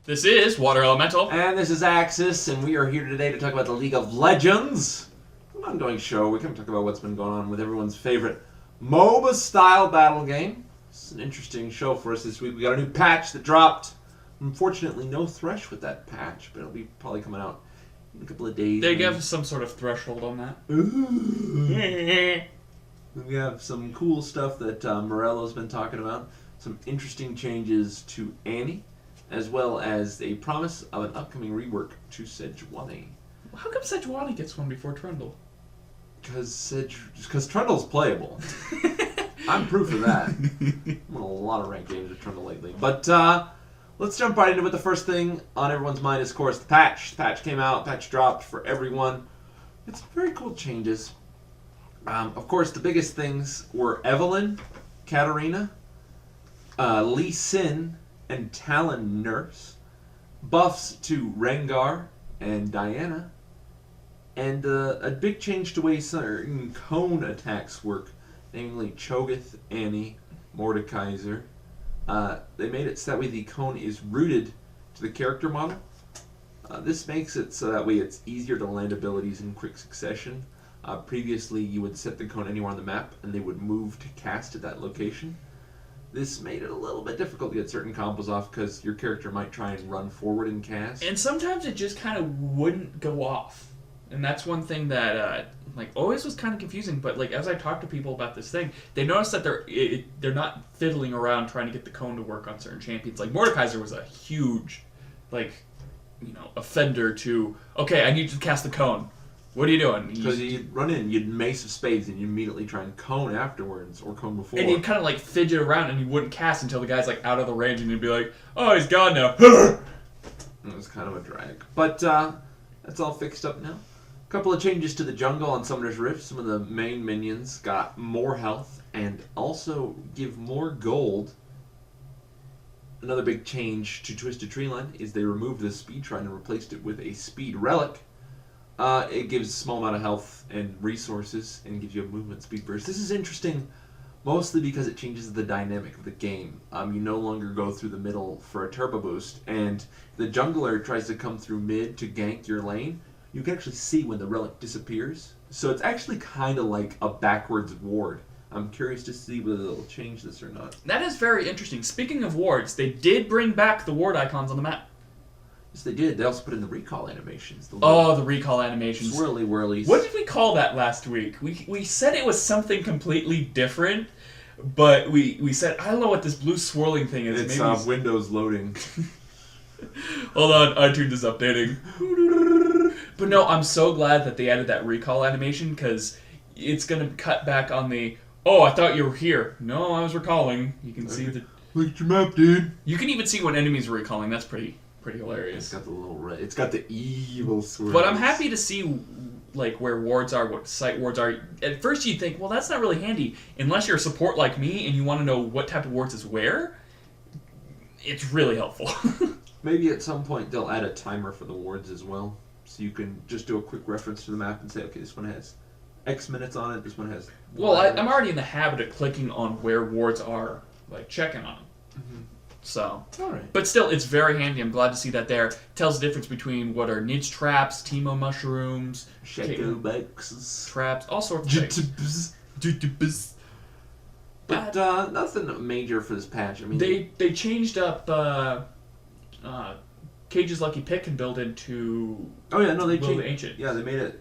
This is Water Elemental. And this is Axis, and we are here today to talk about the League of Legends. An ongoing show. We can talk about what's been going on with everyone's favorite MOBA-style battle game. It's an interesting show for us this week. We got a new patch that dropped. Unfortunately, no Thresh with that patch, but it'll be probably coming out in a couple of days. They give some sort of threshold on that. Ooh. We have some cool stuff that Morello's been talking about. Some interesting changes to Annie, as well as a promise of an upcoming rework to Sejuani. How come Sejuani gets one before Trundle? Because Trundle's playable. I'm proof of that. I'm on a lot of ranked games with Trundle lately. But let's jump right into it. The first thing on everyone's mind is, of course, the patch. The patch came out. The patch dropped for everyone. It's very cool changes. Of course, the biggest things were Evelynn, Katarina, Lee Sin, and Talon nerfs, buffs to Rengar and Diana, and a big change to way certain cone attacks work, namely Cho'Gath, Annie, Mordekaiser. They made it so that way the cone is rooted to the character model. This makes it so that way it's easier to land abilities in quick succession. Previously, you would set the cone anywhere on the map, and they would move to cast at that location. This made it a little bit difficult to get certain combos off because your character might try and run forward and cast. And sometimes it just kind of wouldn't go off. And that's one thing that always was kind of confusing. But as I talk to people about this thing, they notice that they're not fiddling around trying to get the cone to work on certain champions. Like Mordekaiser was a huge, offender to, okay, I need you to cast the cone. What are you doing? Because you'd run in, you'd Mace of Spades, and you'd immediately try and cone afterwards, or cone before. And you'd kind of fidget around, and you wouldn't cast until the guy's out of the range, and you'd be like, oh, he's gone now. It was kind of a drag. But that's all fixed up now. A couple of changes to the jungle on Summoner's Rift. Some of the main minions got more health, and also give more gold. Another big change to Twisted Treeline is they removed the Speed Shrine and replaced it with a Speed Relic. It gives a small amount of health and resources and gives you a movement speed burst. This is interesting mostly because it changes the dynamic of the game. You no longer go through the middle for a turbo boost, and the jungler tries to come through mid to gank your lane. You can actually see when the relic disappears. So it's actually kind of like a backwards ward. I'm curious to see whether they'll change this or not. That is very interesting. Speaking of wards, they did bring back the ward icons on the map. Yes, they did. They also put in the recall animations. The recall animations. Swirly whirlies. What did we call that last week? We said it was something completely different, but we said, I don't know what this blue swirling thing is. It's Windows loading. Hold on, iTunes is updating. But no, I'm so glad that they added that recall animation, because it's going to cut back on the, oh, I thought you were here. No, I was recalling. You can see the... Look at your map, dude. You can even see when enemies are recalling. That's pretty hilarious. It's got the little red. It's got the evil swirls. But I'm happy to see where wards are, what site wards are. At first you'd think, well, that's not really handy unless you're a support like me and you want to know what type of wards is where. It's really helpful. Maybe at some point they'll add a timer for the wards as well, so you can just do a quick reference to the map and say, okay, this one has X minutes on it. This one has. Well, I'm already in the habit of clicking on where wards are, checking on them. Mm-hmm. So, alright. But still, it's very handy. I'm glad to see that there. Tells the difference between what are niche traps, Teemo mushrooms, shadow boxes, traps, all sorts of things. But nothing major for this patch. I mean, they changed up Cage's Lucky Pick can build into. Oh yeah, no, they changed Ancient. Yeah, they made it.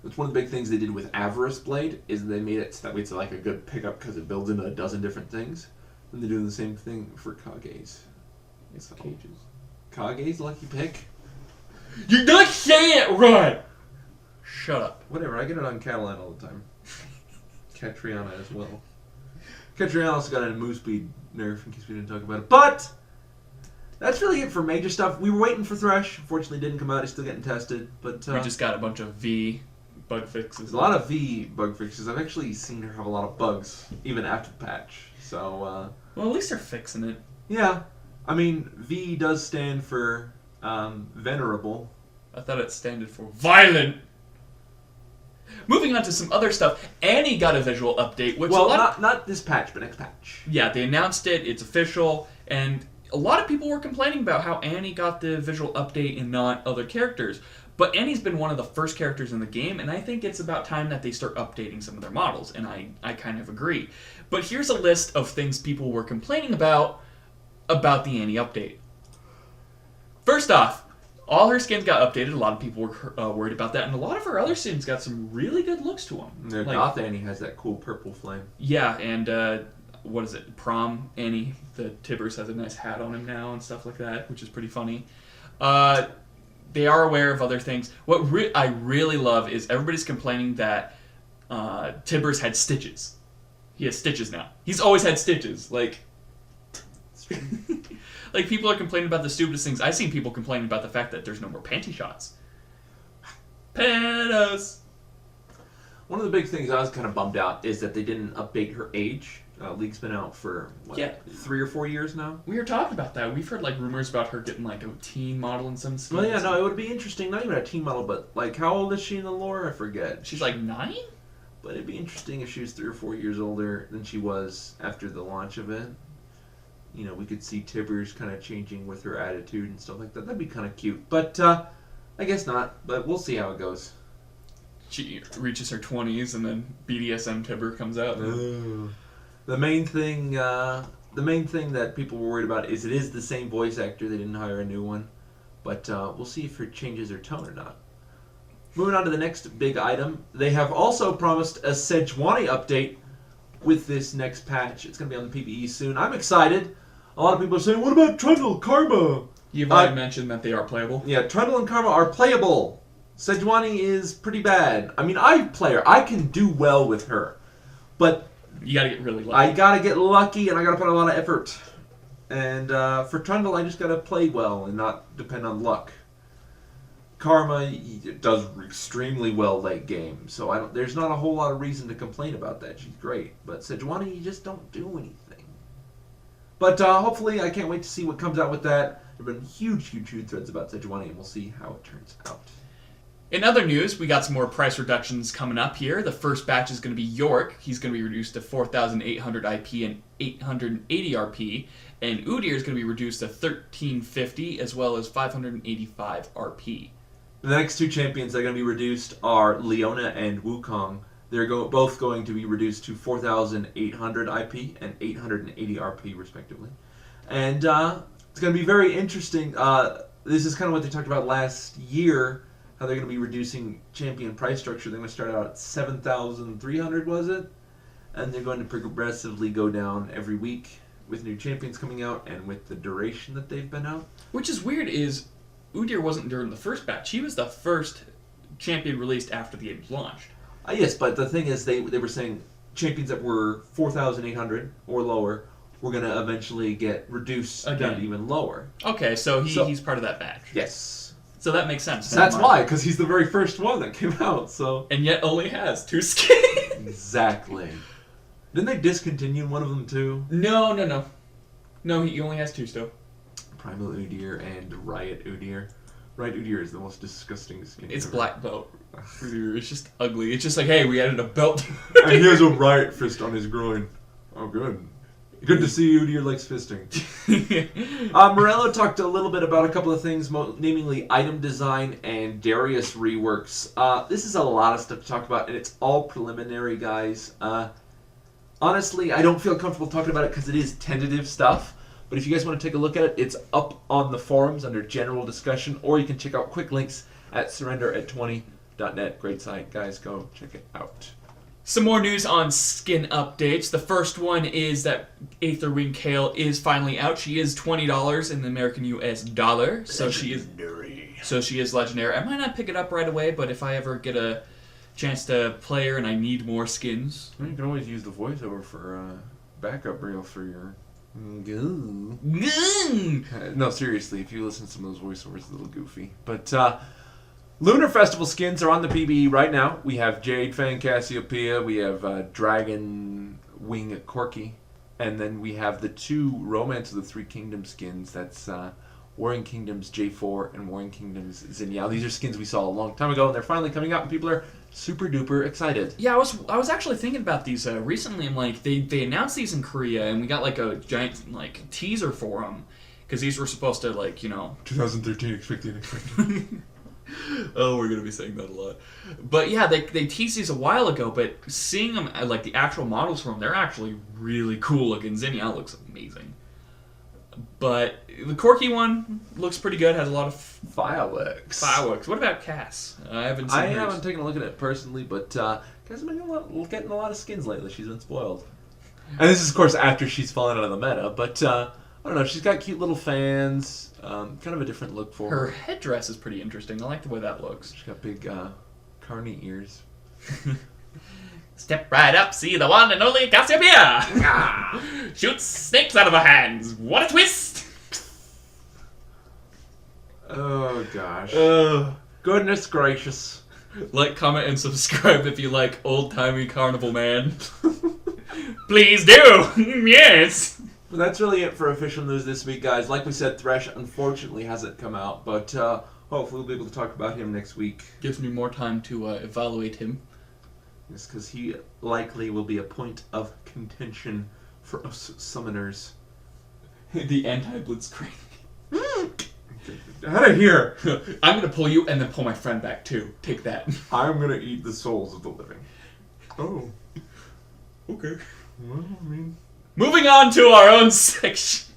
It's one of the big things they did with Avarice Blade is they made it so that way it's a good pickup because it builds into a dozen different things. And they're doing the same thing for Kage's. It's Cage's. Kage's Lucky Pick? You're not saying it right! Shut up. Whatever, I get it on Catalan all the time. Catriona as well. Catriona also got a move speed nerf in case we didn't talk about it. But that's really it for major stuff. We were waiting for Thresh. Unfortunately, it didn't come out. It's still getting tested. But we just got a bunch of V bug fixes. A lot of V bug fixes. I've actually seen her have a lot of bugs, even after the patch. So, well, at least they're fixing it. Yeah. I mean, V does stand for venerable. I thought it stood for violent. Moving on to some other stuff, Annie got a visual update, which not this patch, but next patch. Yeah, they announced it. It's official, and a lot of people were complaining about how Annie got the visual update and not other characters. But Annie's been one of the first characters in the game, and I think it's about time that they start updating some of their models, and I kind of agree. But here's a list of things people were complaining about the Annie update. First off, all her skins got updated. A lot of people were worried about that, and a lot of her other skins got some really good looks to them. The Goth Annie has that cool purple flame. Yeah, and what is it? Prom Annie. The Tibbers has a nice hat on him now and stuff like that, which is pretty funny. They are aware of other things. What I really love is everybody's complaining that Tibbers had stitches. He has stitches now. He's always had stitches. Like people are complaining about the stupidest things. I've seen people complaining about the fact that there's no more panty shots. Pantos! One of the big things I was kind of bummed out is that they didn't update her age. League's been out for, 3 or 4 years now? We were talking about that. We've heard, rumors about her getting, a teen model in some skins. Well, yeah, no, it would be interesting. Not even a teen model, but, how old is she in the lore? I forget. She's, 9? But it'd be interesting if she was 3 or 4 years older than she was after the launch of it. You know, we could see Tibbers kind of changing with her attitude and stuff like that. That'd be kind of cute. But, I guess not. But we'll see how it goes. She reaches her 20s and then BDSM Tibber comes out. The main thing that people were worried about is it is the same voice actor. They didn't hire a new one, but we'll see if it changes her tone or not. Moving on to the next big item, they have also promised a Sejuani update with this next patch. It's going to be on the PBE soon. I'm excited. A lot of people are saying, "What about Trundle, Karma?" You've already mentioned that they are playable. Yeah, Trundle and Karma are playable. Sejuani is pretty bad. I mean, I can do well with her, but you gotta get really lucky. I gotta get lucky, and I gotta put a lot of effort. And for Trundle, I just gotta play well and not depend on luck. Karma does extremely well late game, so there's not a whole lot of reason to complain about that. She's great, but Sejuani, you just don't do anything. But hopefully, I can't wait to see what comes out with that. There have been huge threads about Sejuani, and we'll see how it turns out. In other news, we got some more price reductions coming up here. The first batch is going to be Yorick. He's going to be reduced to 4,800 IP and 880 RP. And Udyr is going to be reduced to 1,350 as well as 585 RP. The next two champions that are going to be reduced are Leona and Wukong. They're both going to be reduced to 4,800 IP and 880 RP, respectively. And it's going to be very interesting. This is kind of what they talked about last year, how they're going to be reducing champion price structure. They're going to start out at 7,300, was it? And they're going to progressively go down every week with new champions coming out and with the duration that they've been out. Which is weird is Udyr wasn't during the first batch. He was the first champion released after the game was launched. Yes, but the thing is they were saying champions that were 4,800 or lower were going to eventually get reduced down to even lower. Okay, so he's part of that batch. Yes. So that makes sense. That's why, because he's the very first one that came out. So and yet only has 2 skins. Exactly. Didn't they discontinue one of them too? No. No, he only has 2 still. Primal Udyr and Riot Udyr. Riot Udyr is the most disgusting skin. It's ever. Black belt. Udyr. It's just ugly. It's just like, hey, we added a belt. And he has a Riot fist on his groin. Oh, good. Good to see Udyr likes fisting. Morello talked a little bit about a couple of things, namely item design and Darius reworks. This is a lot of stuff to talk about, and it's all preliminary, guys. Honestly, I don't feel comfortable talking about it because it is tentative stuff. But if you guys want to take a look at it, it's up on the forums under general discussion, or you can check out quick links at surrenderat20.net. Great site, guys. Go check it out. Some more news on skin updates. The first one is that Aether Wing Kale is finally out. She is $20 in the American US dollar. So legendary. She is legendary. I might not pick it up right away, but if I ever get a chance to play her and I need more skins. You can always use the voiceover for backup reel for your... No, seriously, if you listen to some of those voiceovers, it's a little goofy. But Lunar Festival skins are on the PBE right now. We have Jade Fang Cassiopeia, we have Dragon Wing Corki, and then we have the 2 Romance of the 3 Kingdoms skins. That's Warring Kingdoms J4 and Warring Kingdoms Xinyao. These are skins we saw a long time ago, and they're finally coming out, and people are super duper excited. Yeah, I was actually thinking about these recently. I'm like, they announced these in Korea, and we got like a giant teaser for them. Because these were supposed to, like, 2013 expected. Oh, we're going to be saying that a lot. But yeah, they teased these a while ago, but seeing them, like the actual models for them, they're actually really cool looking. Zinnia looks amazing. But the Corky one looks pretty good, has a lot of fireworks. What about Cass? I haven't taken a look at it personally, but Cass has been getting a lot of skins lately. She's been spoiled. And this is, of course, after she's fallen out of the meta, but I don't know, she's got cute little fans. Kind of a different look for her. Her headdress is pretty interesting. I like the way that looks. She's got big carny ears. Step right up, see the one and only Cassiopeia! Shoots snakes out of her hands. What a twist! Oh, gosh. Goodness gracious. Like, comment, and subscribe if you like old-timey Carnival Man. Please do! Yes! Well, that's really it for official news this week, guys. Like we said, Thresh unfortunately hasn't come out, but hopefully we'll be able to talk about him next week. Gives me more time to evaluate him. Yes, because he likely will be a point of contention for us summoners. The anti-Blitzcrank. Out of here! I'm gonna pull you and then pull my friend back too. Take that. I'm gonna eat the souls of the living. Oh. Okay. Well, I mean... Moving on to our own section.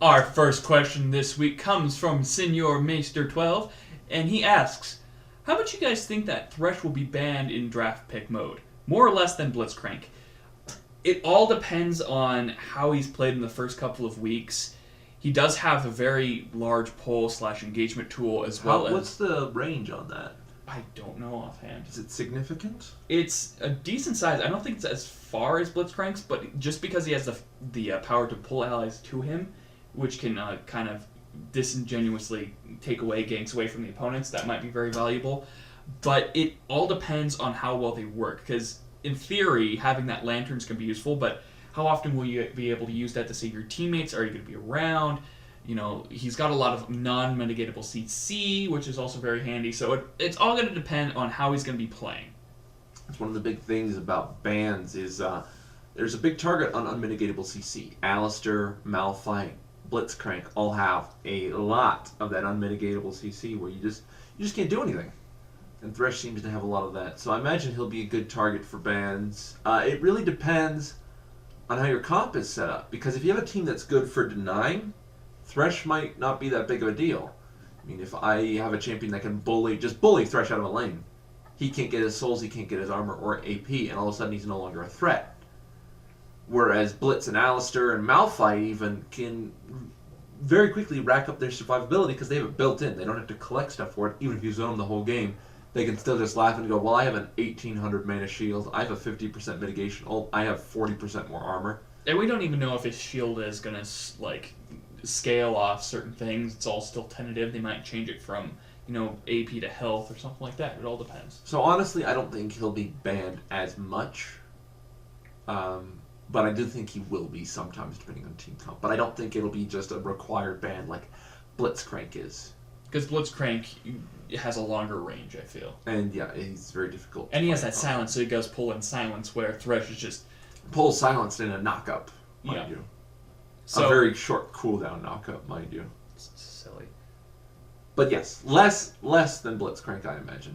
Our first question this week comes from Senor Maester 12, and he asks, how much you guys think that Thresh will be banned in draft pick mode? More or less than Blitzcrank? It all depends on how he's played in the first couple of weeks. He does have a very large pull/engagement tool as well. What's the range on that? I don't know offhand. Is it significant? It's a decent size. I don't think it's as far as Blitzcrank's, but just because he has the power to pull allies to him, which can kind of disingenuously take away ganks away from the opponents, that might be very valuable. But it all depends on how well they work, because in theory, having that lantern's going to be useful, but how often will you be able to use that to save your teammates? Are you going to be around? He's got a lot of non-mitigatable CC, which is also very handy. So it's all going to depend on how he's going to be playing. That's one of the big things about bans is there's a big target on unmitigatable CC. Alistair, Malphite, Blitzcrank all have a lot of that unmitigatable CC where you just can't do anything. And Thresh seems to have a lot of that. So I imagine he'll be a good target for bans. It really depends on how your comp is set up. Because if you have a team that's good for denying, Thresh might not be that big of a deal. I mean, if I have a champion that can bully Thresh out of a lane, he can't get his souls, he can't get his armor or AP, and all of a sudden he's no longer a threat. Whereas Blitz and Alistair and Malphite even can very quickly rack up their survivability because they have it built in. They don't have to collect stuff for it. Even if you zone them the whole game, they can still just laugh and go, well, I have an 1800 mana shield, I have a 50% mitigation ult, I have 40% more armor. And we don't even know if his shield is going to, scale off certain things. It's all still tentative. They might change it from, AP to health or something like that. It all depends. So honestly, I don't think he'll be banned as much. But I do think he will be sometimes, depending on team comp. But I don't think it'll be just a required ban like Blitzcrank is. Because Blitzcrank has a longer range, I feel. And yeah, he's very difficult. And he has that silence, so he goes pull in silence, where Thresh is just... Pull silenced in a knock-up, mind you. So, a very short cooldown knock-up, mind you. It's silly. But yes, less than Blitzcrank, I imagine.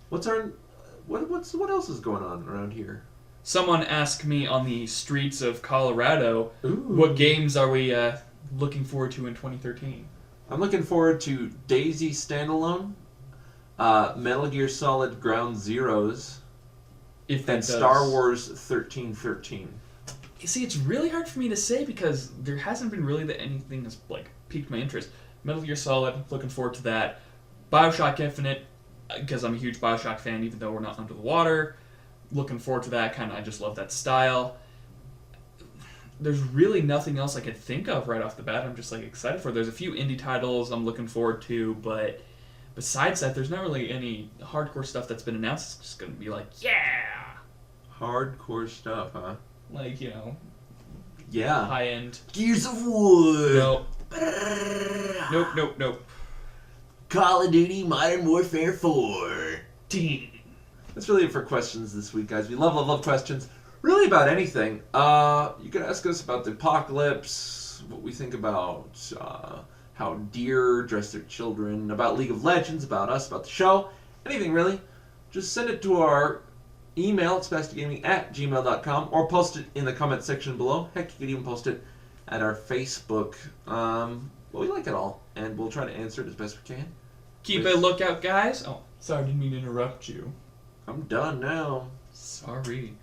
What else is going on around here? Someone asked me on the streets of Colorado, Ooh. What games are we looking forward to in 2013? I'm looking forward to Daisy Standalone, Metal Gear Solid Ground Zeroes, and Star Wars 1313. You see, it's really hard for me to say because there hasn't been really anything that's piqued my interest. Metal Gear Solid, looking forward to that. Bioshock Infinite, because I'm a huge Bioshock fan, even though we're not under the water. Looking forward to that. I just love that style. There's really nothing else I could think of right off the bat. I'm just excited for. There's a few indie titles I'm looking forward to, but besides that, there's not really any hardcore stuff that's been announced. It's just gonna be yeah, hardcore stuff, huh? Yeah, high end Gears of War. Nope. Call of Duty Modern Warfare 4. That's really it for questions this week, guys. We love questions. Really about anything. You can ask us about the apocalypse, what we think about how deer dress their children, about League of Legends, about us, about the show, anything really, just send it to our email, spastigaming@gmail.com, or post it in the comment section below. Heck, you could even post it at our Facebook. Well, we like it all, and we'll try to answer it as best we can. Keep a lookout, guys. Oh, sorry, didn't mean to interrupt you. I'm done now. Sorry.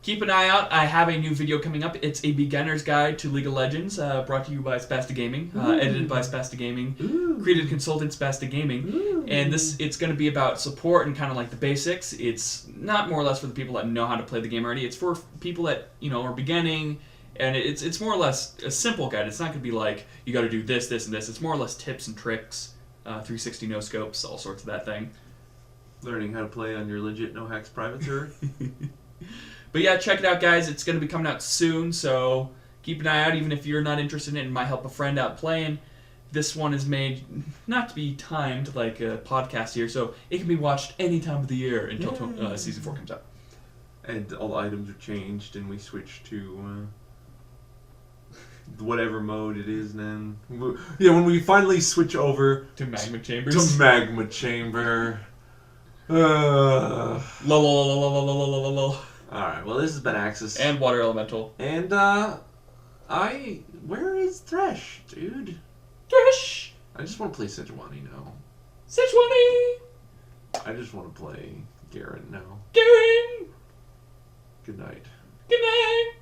Keep an eye out. I have a new video coming up. It's a beginner's guide to League of Legends, brought to you by Spasta Gaming, edited by Spasta Gaming, creative consultant Spasta Gaming, and it's going to be about support and kind of like the basics. It's not more or less for the people that know how to play the game already. It's for people that are beginning, and it's more or less a simple guide. It's not going to be like you got to do this, this, and this. It's more or less tips and tricks, 360 no scopes, all sorts of that thing. Learning how to play on your legit no hacks private server. But yeah, check it out, guys. It's going to be coming out soon, so keep an eye out. Even if you're not interested in it and might help a friend out playing, this one is made not to be timed like a podcast here, so it can be watched any time of the year until Season 4 comes out. And all the items are changed, and we switch to whatever mode it is now. Yeah, when we finally switch over to Magma Chambers. To Magma Chamber. Lol. Alright, well, this has been Axis. And Water Elemental. And, where is Thresh, dude? Thresh! I just want to play Sejuani now. Sejuani! I just want to play Garen now. Garen! Good night. Good night!